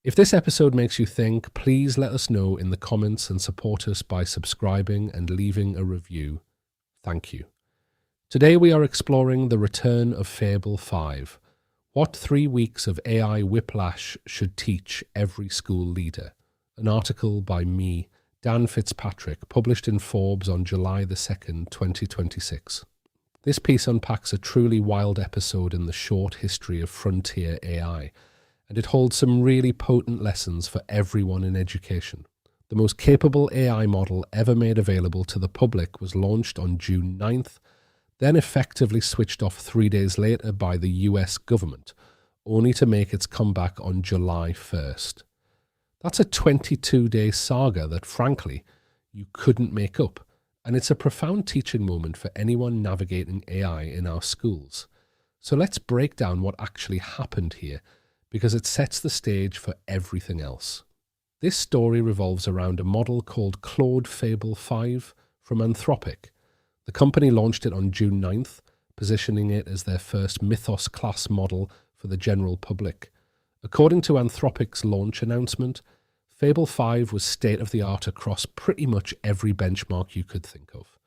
If this episode makes you think, please let us know in the comments and support us by subscribing and leaving a review. Thank you. Today we are exploring the return of Fable 5. What 3 weeks of AI whiplash should teach every school leader? An article by me, Dan Fitzpatrick, published in Forbes on July the 2nd, 2026. This piece unpacks a truly wild episode in the short history of frontier AI, and it holds some really potent lessons for everyone in education. The most capable AI model ever made available to the public was launched on June 9th, then effectively switched off 3 days later by the US government, only to make its comeback on July 1st. That's a 22-day saga that, frankly, you couldn't make up, and it's a profound teaching moment for anyone navigating AI in our schools. So let's break down what actually happened here, because it sets the stage for everything else. This story revolves around a model called Claude Fable 5 from Anthropic. The company launched it on June 9th, positioning it as their first Mythos-class model for the general public. According to Anthropic's launch announcement, Fable 5 was state-of-the-art across pretty much every benchmark you could think of.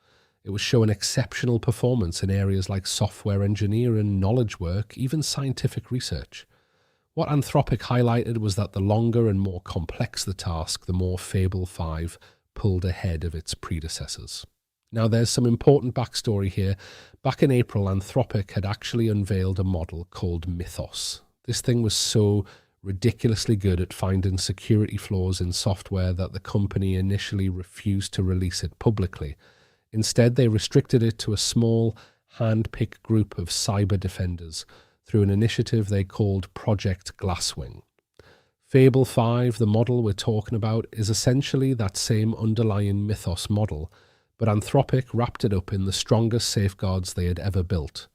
It was showing exceptional performance in areas like software engineering, knowledge work, even scientific research. What Anthropic highlighted was that the longer and more complex the task, the more Fable 5 pulled ahead of its predecessors. Now, there's some important backstory here. Back in April, Anthropic had actually unveiled a model called Mythos. This thing was so ridiculously good at finding security flaws in software that the company initially refused to release it publicly. Instead, they restricted it to a small, hand-picked group of cyber defenders through an initiative they called Project Glasswing. Fable 5, the model we're talking about, is essentially that same underlying Mythos model, but Anthropic wrapped it up in the strongest safeguards they had ever built.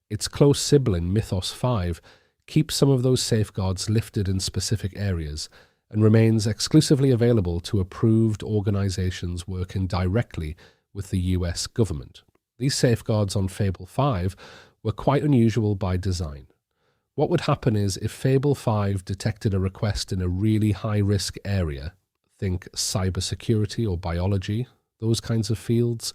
Its close sibling, Mythos 5, keeps some of those safeguards lifted in specific areas and remains exclusively available to approved organizations working directly with the US government. These safeguards on Fable 5 were quite unusual by design. What would happen is if Fable 5 detected a request in a really high-risk area, think cybersecurity or biology, those kinds of fields,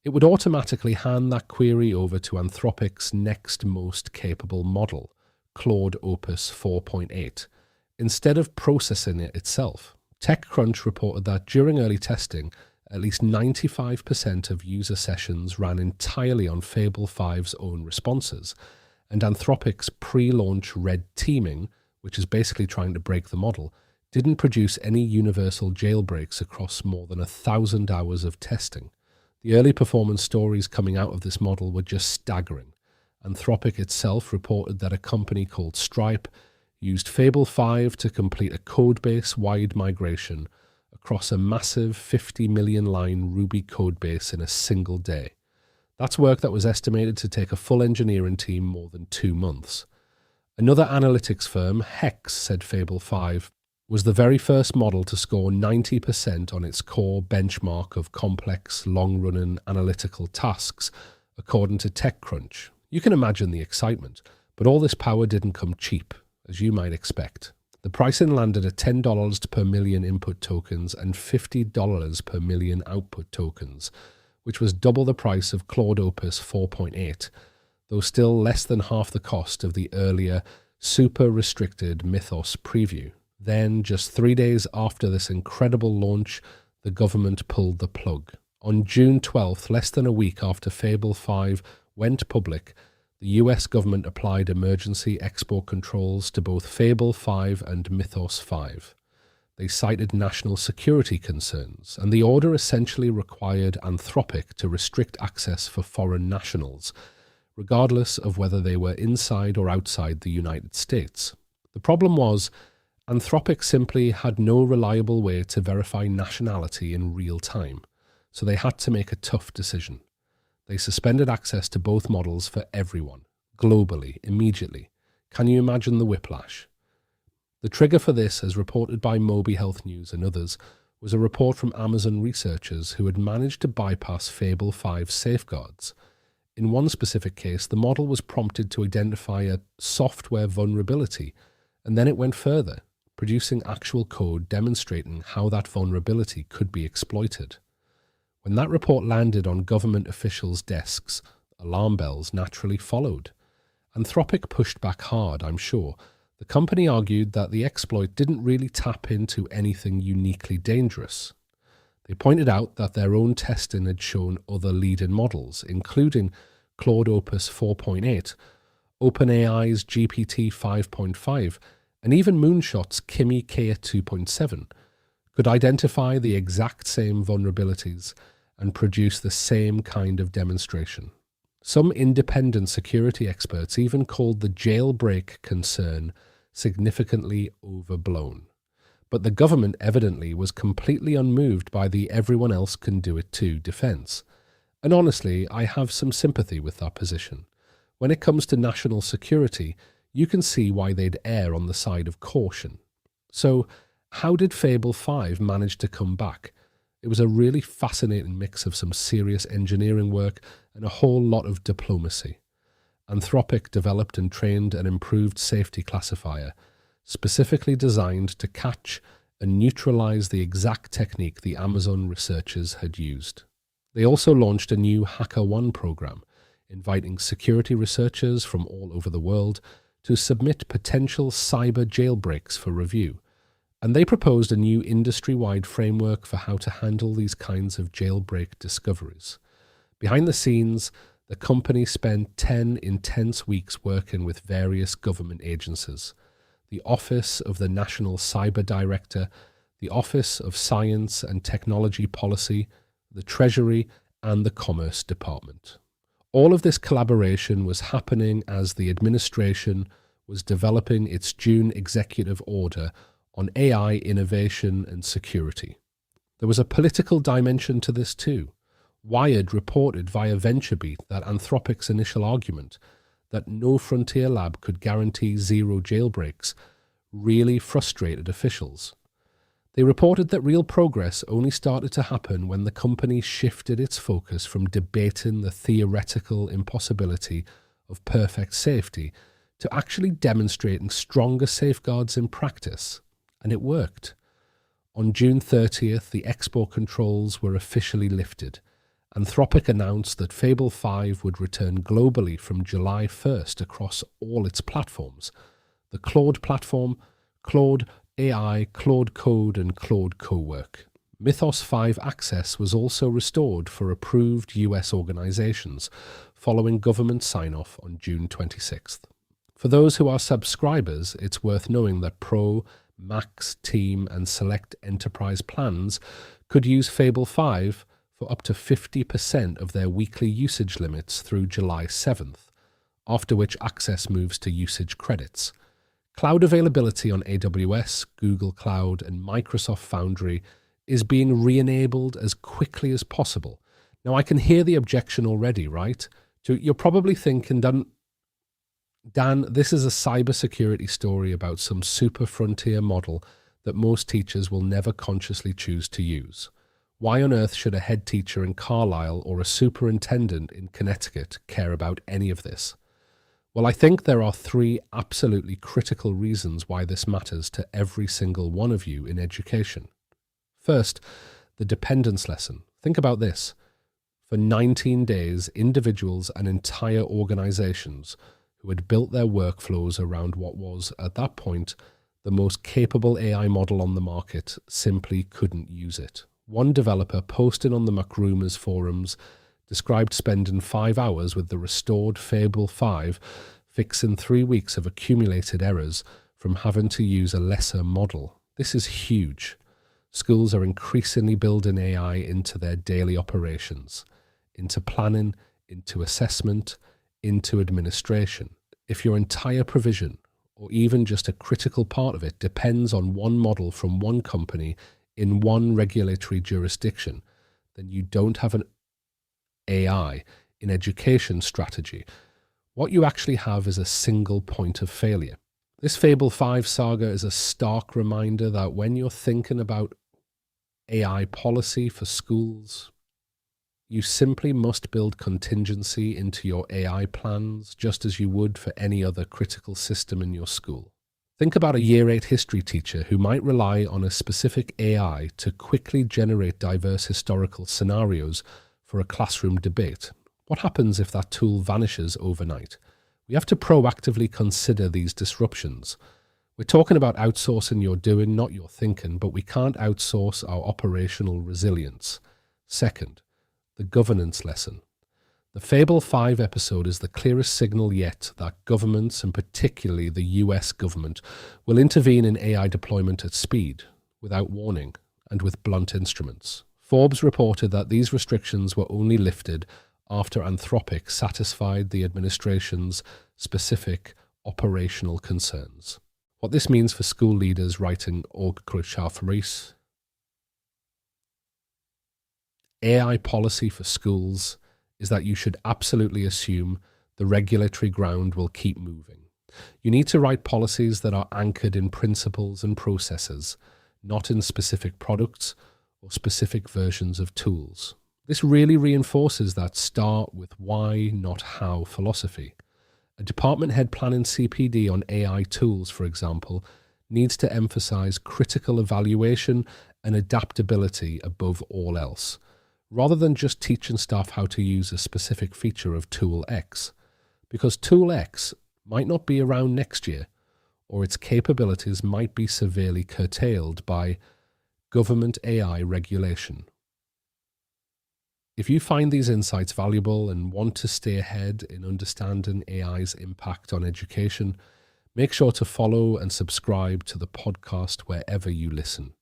it would automatically hand that query over to Anthropic's next most capable model, Claude Opus 4.8, instead of processing it itself. TechCrunch reported that during early testing, at least 95% of user sessions ran entirely on Fable 5's own responses, and Anthropic's pre-launch red teaming, which is basically trying to break the model, didn't produce any universal jailbreaks across more than 1,000 hours of testing. The early performance stories coming out of this model were just staggering. Anthropic itself reported that a company called Stripe used Fable 5 to complete a codebase-wide migration across a massive 50 million line Ruby codebase in a single day. That's work that was estimated to take a full engineering team more than 2 months. Another analytics firm, Hex, said Fable 5 was the very first model to score 90% on its core benchmark of complex, long-running analytical tasks, according to TechCrunch. You can imagine the excitement, but all this power didn't come cheap, as you might expect. The pricing landed at $10 per million input tokens and $50 per million output tokens, which was double the price of Claude Opus 4.8, though still less than half the cost of the earlier, super-restricted Mythos preview. Then, just 3 days after this incredible launch, the government pulled the plug. On June 12th, less than a week after Fable 5 went public, the US government applied emergency export controls to both Fable 5 and Mythos 5. They cited national security concerns, and the order essentially required Anthropic to restrict access for foreign nationals, regardless of whether they were inside or outside the United States. The problem was, Anthropic simply had no reliable way to verify nationality in real time, so they had to make a tough decision. They suspended access to both models for everyone, globally, immediately. Can you imagine the whiplash? The trigger for this, as reported by Moby Health News and others, was a report from Amazon researchers who had managed to bypass Fable 5's safeguards. In one specific case, the model was prompted to identify a software vulnerability, and then it went further, producing actual code demonstrating how that vulnerability could be exploited. When that report landed on government officials' desks, alarm bells naturally followed. Anthropic pushed back hard, I'm sure. The company argued that the exploit didn't really tap into anything uniquely dangerous. They pointed out that their own testing had shown other lead-in models, including Claude Opus 4.8, OpenAI's GPT 5.5, and even Moonshot's Kimi K 2.7, could identify the exact same vulnerabilities and produce the same kind of demonstration. Some independent security experts even called the jailbreak concern significantly overblown. But the government evidently was completely unmoved by the everyone else can do it too defense. And honestly, I have some sympathy with that position. When it comes to national security, you can see why they'd err on the side of caution. So, how did Fable 5 manage to come back? It was a really fascinating mix of some serious engineering work and a whole lot of diplomacy. Anthropic developed and trained an improved safety classifier, specifically designed to catch and neutralize the exact technique the Amazon researchers had used. They also launched a new HackerOne program, inviting security researchers from all over the world to submit potential cyber jailbreaks for review. And they proposed a new industry-wide framework for how to handle these kinds of jailbreak discoveries. Behind the scenes, the company spent 10 intense weeks working with various government agencies: the Office of the National Cyber Director, the Office of Science and Technology Policy, the Treasury, and the Commerce Department. All of this collaboration was happening as the administration was developing its June executive order on AI innovation and security. There was a political dimension to this too. Wired reported via VentureBeat that Anthropic's initial argument that no frontier lab could guarantee zero jailbreaks really frustrated officials. They reported that real progress only started to happen when the company shifted its focus from debating the theoretical impossibility of perfect safety to actually demonstrating stronger safeguards in practice. And it worked. On June 30th, the export controls were officially lifted. Anthropic announced that Fable 5 would return globally from July 1st across all its platforms: the Claude platform, Claude AI, Claude Code, and Claude Cowork. Mythos 5 access was also restored for approved US organizations, following government sign-off on June 26th. For those who are subscribers, it's worth knowing that Pro, Max, Team, and Select Enterprise plans could use Fable 5 for up to 50% of their weekly usage limits through July 7th, after which access moves to usage credits. Cloud availability on AWS, Google Cloud, and Microsoft Foundry is being re-enabled as quickly as possible. Now, I can hear the objection already, right? So you're probably thinking, Dan, this is a cybersecurity story about some super frontier model that most teachers will never consciously choose to use. Why on earth should a head teacher in Carlisle or a superintendent in Connecticut care about any of this? Well, I think there are three absolutely critical reasons why this matters to every single one of you in education. First, the dependence lesson. Think about this. For 19 days, individuals and entire organizations who had built their workflows around what was, at that point, the most capable AI model on the market simply couldn't use it. One developer posted on the MacRumors forums described spending 5 hours with the restored Fable 5, fixing 3 weeks of accumulated errors from having to use a lesser model. This is huge. Schools are increasingly building AI into their daily operations, into planning, into assessment, into administration. If your entire provision, or even just a critical part of it, depends on one model from one company in one regulatory jurisdiction, then you don't have an AI in education strategy. What you actually have is a single point of failure. This Fable 5 saga is a stark reminder that when you're thinking about AI policy for schools, you simply must build contingency into your AI plans just as you would for any other critical system in your school. Think about a Year 8 history teacher who might rely on a specific AI to quickly generate diverse historical scenarios for a classroom debate. What happens if that tool vanishes overnight? We have to proactively consider these disruptions. We're talking about outsourcing your doing, not your thinking, but we can't outsource our operational resilience. Second, the governance lesson. The Fable 5 episode is the clearest signal yet that governments, and particularly the US government, will intervene in AI deployment at speed, without warning, and with blunt instruments. Forbes reported that these restrictions were only lifted after Anthropic satisfied the administration's specific operational concerns. What this means for school leaders writing Faris, AI policy for schools is that you should absolutely assume the regulatory ground will keep moving. You need to write policies that are anchored in principles and processes, not in specific products or specific versions of tools. This really reinforces that start with why, not how philosophy. A department head planning CPD on AI tools, for example, needs to emphasize critical evaluation and adaptability above all else, rather than just teaching staff how to use a specific feature of Tool X, because Tool X might not be around next year, or its capabilities might be severely curtailed by government AI regulation. If you find these insights valuable and want to stay ahead in understanding AI's impact on education, make sure to follow and subscribe to the podcast wherever you listen.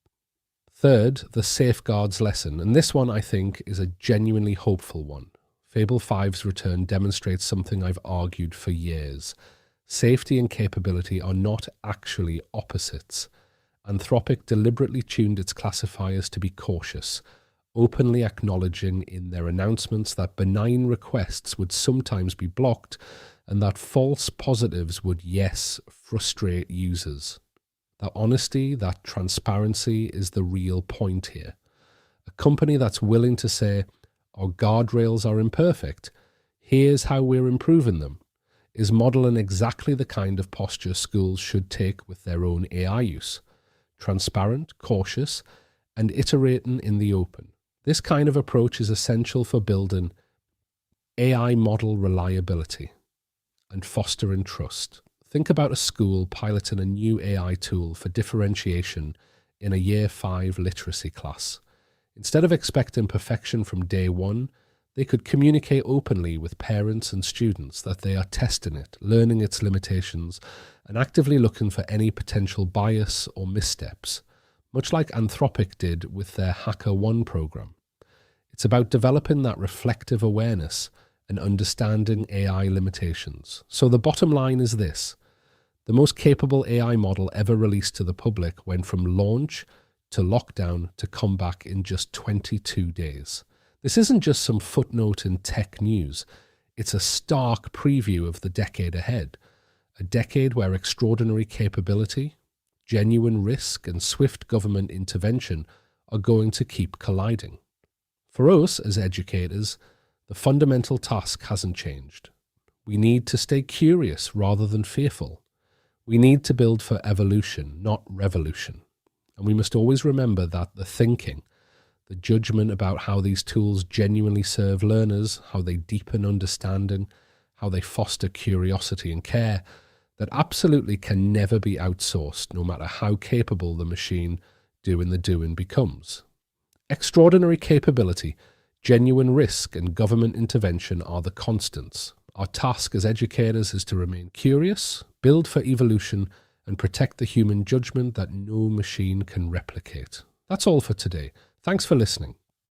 Third, the safeguards lesson, and this one I think is a genuinely hopeful one. Fable 5's return demonstrates something I've argued for years. Safety and capability are not actually opposites. Anthropic deliberately tuned its classifiers to be cautious, openly acknowledging in their announcements that benign requests would sometimes be blocked and that false positives would, yes, frustrate users. That honesty, that transparency is the real point here. A company that's willing to say, our guardrails are imperfect, here's how we're improving them, is modeling exactly the kind of posture schools should take with their own AI use. Transparent, cautious, and iterating in the open. This kind of approach is essential for building AI model reliability and fostering trust. Think about a school piloting a new AI tool for differentiation in a Year 5 literacy class. Instead of expecting perfection from day one, they could communicate openly with parents and students that they are testing it, learning its limitations, and actively looking for any potential bias or missteps, much like Anthropic did with their HackerOne program. It's about developing that reflective awareness and understanding AI limitations. So the bottom line is this. The most capable AI model ever released to the public went from launch to lockdown to comeback in just 22 days. This isn't just some footnote in tech news. It's a stark preview of the decade ahead. A decade where extraordinary capability, genuine risk, and swift government intervention are going to keep colliding. For us as educators, the fundamental task hasn't changed. We need to stay curious rather than fearful. We need to build for evolution, not revolution. And we must always remember that the thinking, the judgment about how these tools genuinely serve learners, how they deepen understanding, how they foster curiosity and care, that absolutely can never be outsourced, no matter how capable the machine doing the doing becomes. Extraordinary capability, genuine risk, and government intervention are the constants. Our task as educators is to remain curious, build for evolution, and protect the human judgment that no machine can replicate. That's all for today. Thanks for listening.